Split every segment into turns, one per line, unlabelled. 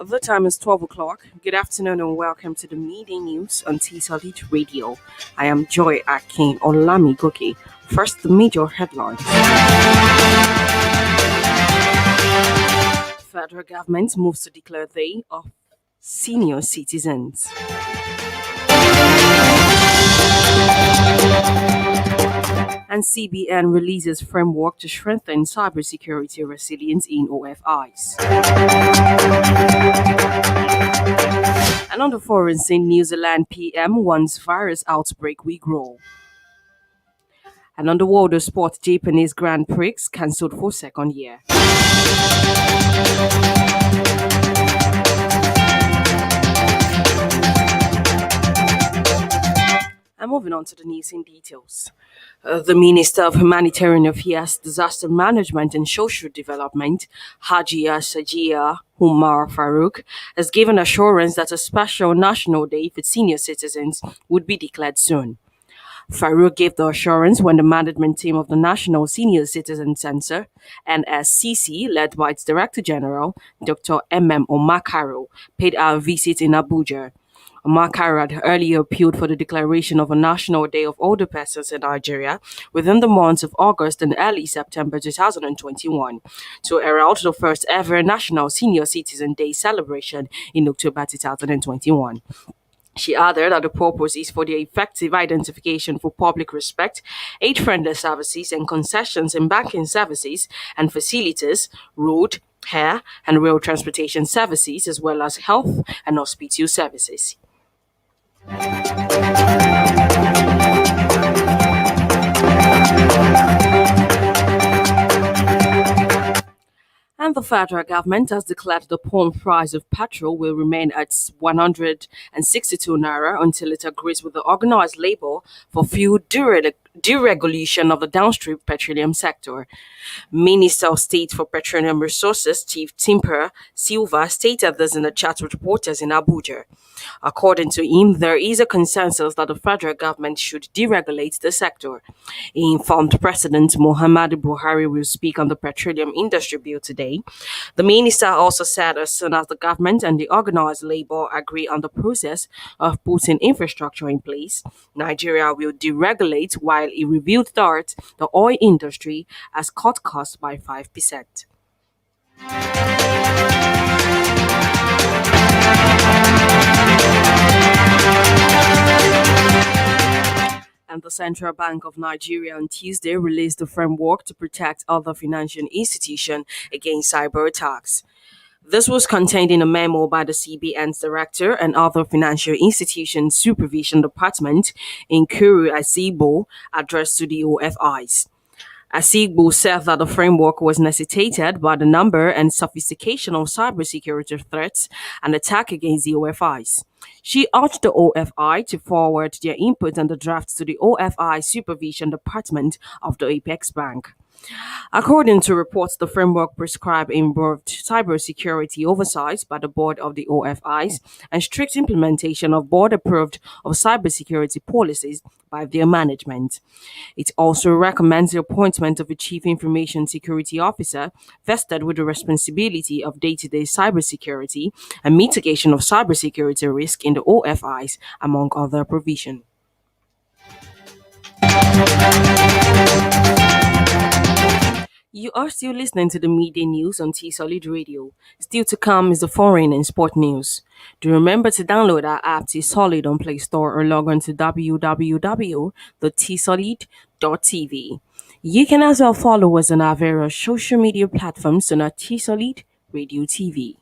The time is 12 o'clock. Good afternoon and welcome to the Media News on T Solid Radio. I am Joy Akin Olami Goki. First, the major headlines. Federal government moves to declare Day of Senior Citizens. And CBN releases framework to strengthen cybersecurity resilience in OFIs. And on the foreign scene, New Zealand PM warns virus outbreak will grow. And on the world of sport, Japanese Grand Prix cancelled for second year. And moving on to the news in details. The Minister of Humanitarian Affairs, Disaster Management and Social Development, Hajia Sajia Umar Farouk, has given assurance that a special national day for senior citizens would be declared soon. Farouk gave the assurance when the management team of the National Senior Citizen Center, NSCC, led by its Director General, Dr. Omakaro, paid a visit in Abuja. Omakaro had earlier appealed for the declaration of a National Day of Older Persons in Nigeria within the months of August and early September 2021 to herald the first ever National Senior Citizen Day celebration in October 2021. She added that the purpose is for the effective identification for public respect, aid-friendly services and concessions in banking services and facilities, road, air, and rail transportation services, as well as health and hospital services. And the federal government has declared the pump price of petrol will remain at 162 naira until it agrees with the organized labor for fuel deregulation of the downstream petroleum sector. Minister of State for Petroleum Resources, Chief Timper Silva, stated this in a chat with reporters in Abuja. According to him, there is a consensus that the federal government should deregulate the sector. He informed President Muhammadu Buhari will speak on the petroleum industry bill today. The minister also said as soon as the government and the organized labor agree on the process of putting infrastructure in place, Nigeria will deregulate, while he revealed that the oil industry has cut costs by 5%. And the Central Bank of Nigeria on Tuesday released a framework to protect other financial institutions against cyber attacks. This was contained in a memo by the CBN's director and other financial institution supervision department in Kuru Asibo, addressed to the OFIs. Asigbo said that the framework was necessitated by the number and sophistication of cybersecurity threats and attack against the OFIs. She urged the OFI to forward their input on the drafts to the OFI Supervision Department of the Apex Bank. According to reports, the framework prescribed involved cybersecurity oversight by the board of the OFIs and strict implementation of board-approved of cybersecurity policies by their management. It also recommends the appointment of a chief information security officer vested with the responsibility of day-to-day cybersecurity and mitigation of cybersecurity risk in the OFIs, among other provisions. You are still listening to the Media News on T Solid Radio. Still to come is the foreign and sport news. Do remember to download our app T Solid on Play Store or log on to www.tsolid.tv. You can as well follow us on our various social media platforms on our T Solid Radio TV.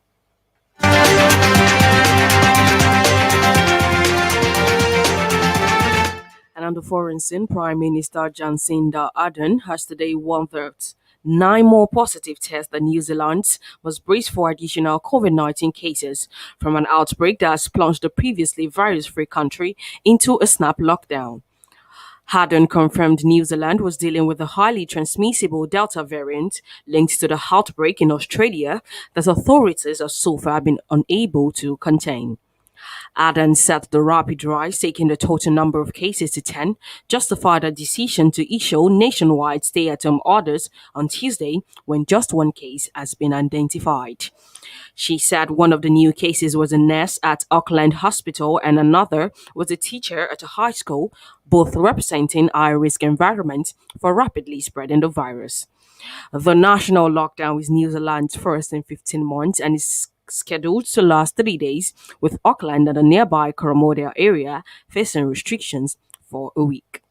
And on the foreign scene, Prime Minister Jacinda Ardern has today warned that 9 more positive tests than New Zealand's was braced for additional COVID-19 cases from an outbreak that has plunged the previously virus-free country into a snap lockdown. Ardern confirmed New Zealand was dealing with a highly transmissible Delta variant linked to the outbreak in Australia that authorities have so far been unable to contain. Adan said the rapid rise, taking the total number of cases to 10, justified a decision to issue nationwide stay at home orders on Tuesday when just one case has been identified. She said one of the new cases was a nurse at Auckland Hospital and another was a teacher at a high school, both representing high risk environments for rapidly spreading the virus. The national lockdown is New Zealand's first in 15 months and is scheduled to last 3 days, with Auckland and the nearby Karamoja area facing restrictions for a week.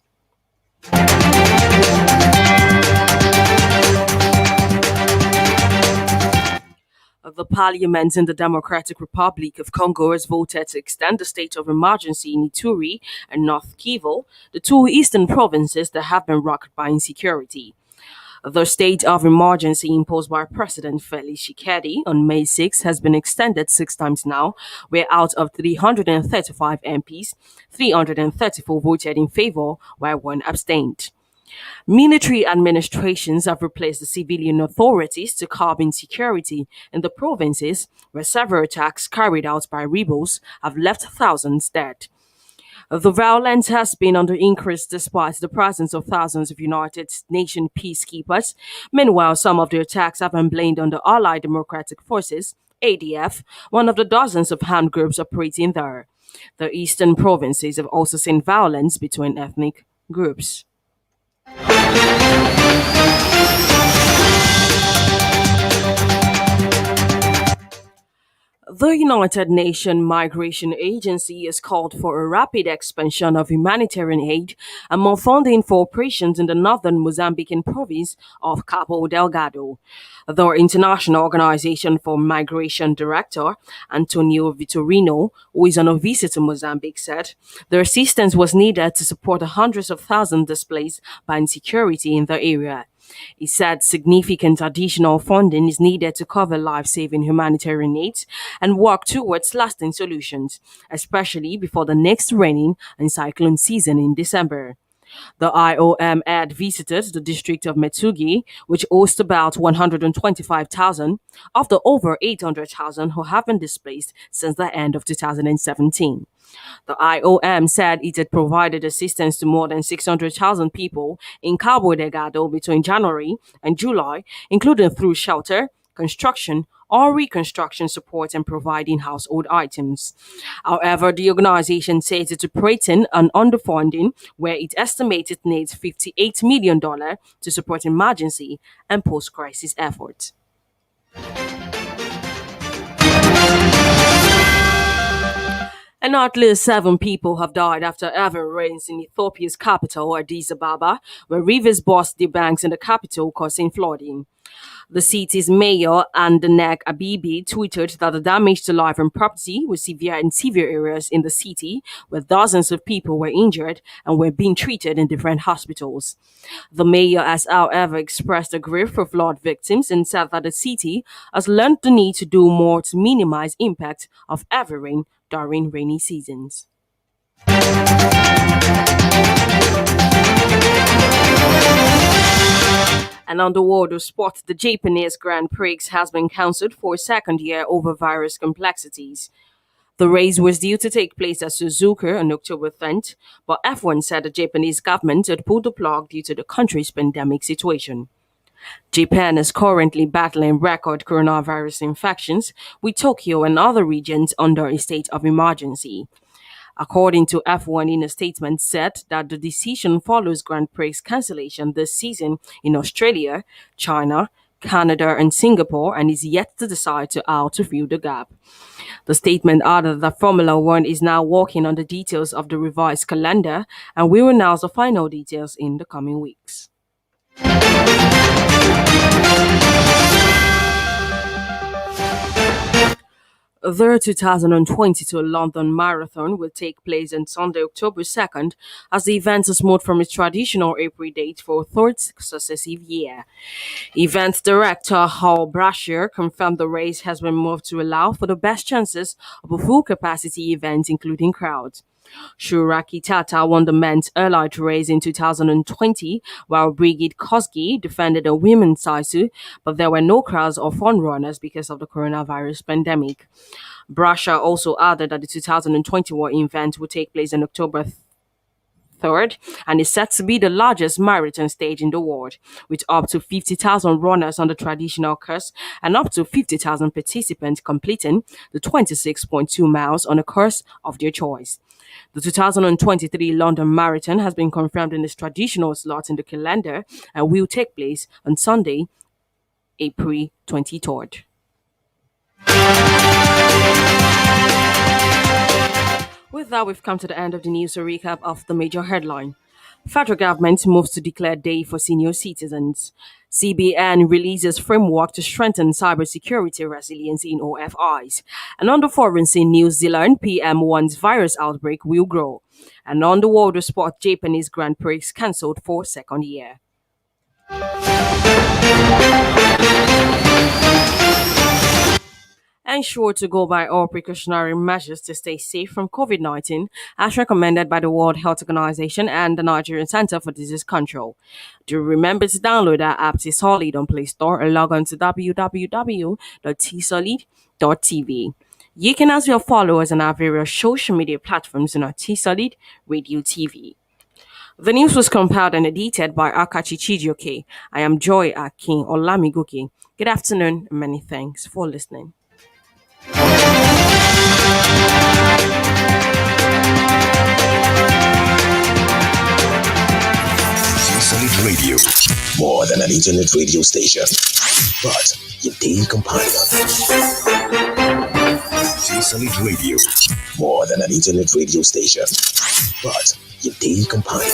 The parliament in the Democratic Republic of Congo has voted to extend the state of emergency in Ituri and North Kivu, the two eastern provinces that have been rocked by insecurity. The state of emergency imposed by President Felix Tshisekedi on May 6 has been extended 6 times now, where out of 335 MPs, 334 voted in favor, while one abstained. Military administrations have replaced the civilian authorities to curb insecurity in the provinces, where several attacks carried out by rebels have left thousands dead. The violence has been on the increase despite the presence of thousands of United Nations peacekeepers. Meanwhile, some of the attacks have been blamed on the Allied Democratic Forces, ADF, one of the dozens of armed groups operating there. The eastern provinces have also seen violence between ethnic groups. The United Nations Migration Agency has called for a rapid expansion of humanitarian aid and more funding for operations in the northern Mozambican province of Cabo Delgado. The International Organization for Migration Director, Antonio Vitorino, who is on a visit to Mozambique, said the assistance was needed to support the hundreds of thousands displaced by insecurity in the area. He said significant additional funding is needed to cover life saving humanitarian needs and work towards lasting solutions, especially before the next rainy and cyclone season in December. The IOM had visited the district of Metsugi, which hosts about 125,000 of the over 800,000 who have been displaced since the end of 2017. The IOM said it had provided assistance to more than 600,000 people in Cabo Delgado between January and July, including through shelter, construction, or reconstruction support and providing household items. However, the organization says it's operating on underfunding, where it estimates it needs $58 million to support emergency and post crisis efforts. And at least 7 people have died after heavy rains in Ethiopia's capital, Addis Ababa, where rivers burst the banks in the capital, causing flooding. The city's mayor, Andanek Abibi, tweeted that the damage to life and property was severe in severe areas in the city, where dozens of people were injured and were being treated in different hospitals. The mayor has, however, expressed a grief for flood victims and said that the city has learned the need to do more to minimize impact of heavy rain during rainy seasons. And on the world of sport, the Japanese Grand Prix has been cancelled for a second year over virus complexities. The race was due to take place at Suzuka on October 10th, but F1 said the Japanese government had pulled the plug due to the country's pandemic situation. Japan is currently battling record coronavirus infections, with Tokyo and other regions under a state of emergency. According to F1 in a statement said that the decision follows Grand Prix cancellation this season in Australia, China, Canada and Singapore and is yet to decide how to fill the gap. The statement added that Formula One is now working on the details of the revised calendar and will announce the final details in the coming weeks. The 2022 London Marathon will take place on Sunday, October 2nd, as the event is moved from its traditional April date for a third successive year. Event director Hal Brashear confirmed the race has been moved to allow for the best chances of a full capacity event, including crowds. Shuraki Tata won the men's elite race in 2020, while Brigid Kosgei defended the women's title, but there were no crowds or fun runners because of the coronavirus pandemic. Brasha also added that the 2021 event will take place on October 3rd and is set to be the largest marathon stage in the world, with up to 50,000 runners on the traditional course and up to 50,000 participants completing the 26.2 miles on a course of their choice. The 2023 London Marathon has been confirmed in its traditional slot in the calendar and will take place on Sunday, April 23rd. With that, we've come to the end of the news. A recap of the major headline. Federal government moves to declare day for senior citizens. CBN releases framework to strengthen cybersecurity resilience in OFIs. And on the foreign scene, New Zealand PM warns virus outbreak will grow. And on the world of sport, Japanese Grand Prix cancelled for second year. Ensure to go by all precautionary measures to stay safe from COVID-19, as recommended by the World Health Organization and the Nigerian Center for Disease Control. Do remember to download our app T-Solid on Play Store or log on to www.tsolid.tv. You can also follow us on our various social media platforms on our T-Solid Radio TV. The news was compiled and edited by Akachi Chijioke. I am Joy Akin Olamigoke. Good afternoon and many thanks for listening.
Solid Radio, more than an internet radio station, but your daily companion. Solid Radio, more than an internet radio station, but your daily companion.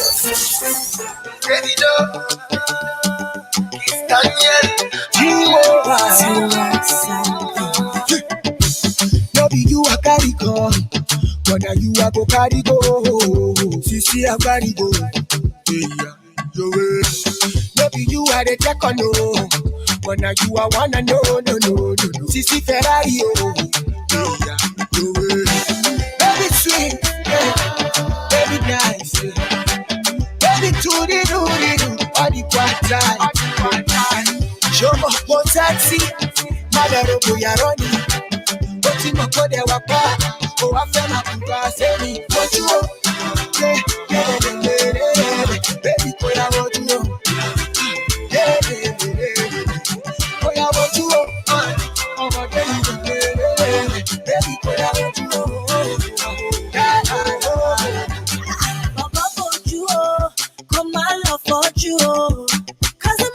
No be you a carry go, but now you a go carry go. Sisi a carry go, yeah, your way. No be you a the check on no, but now you a wanna no. Sisi Ferrari oh, yeah, your way. Baby sweet, yeah. Baby nice, yeah. Baby do all the quarter. Show me what taxi, madaro boy running. Mo kọ́ dẹ̀ wá pa, kò wá fẹ́ máa kú bá a ṣe ní.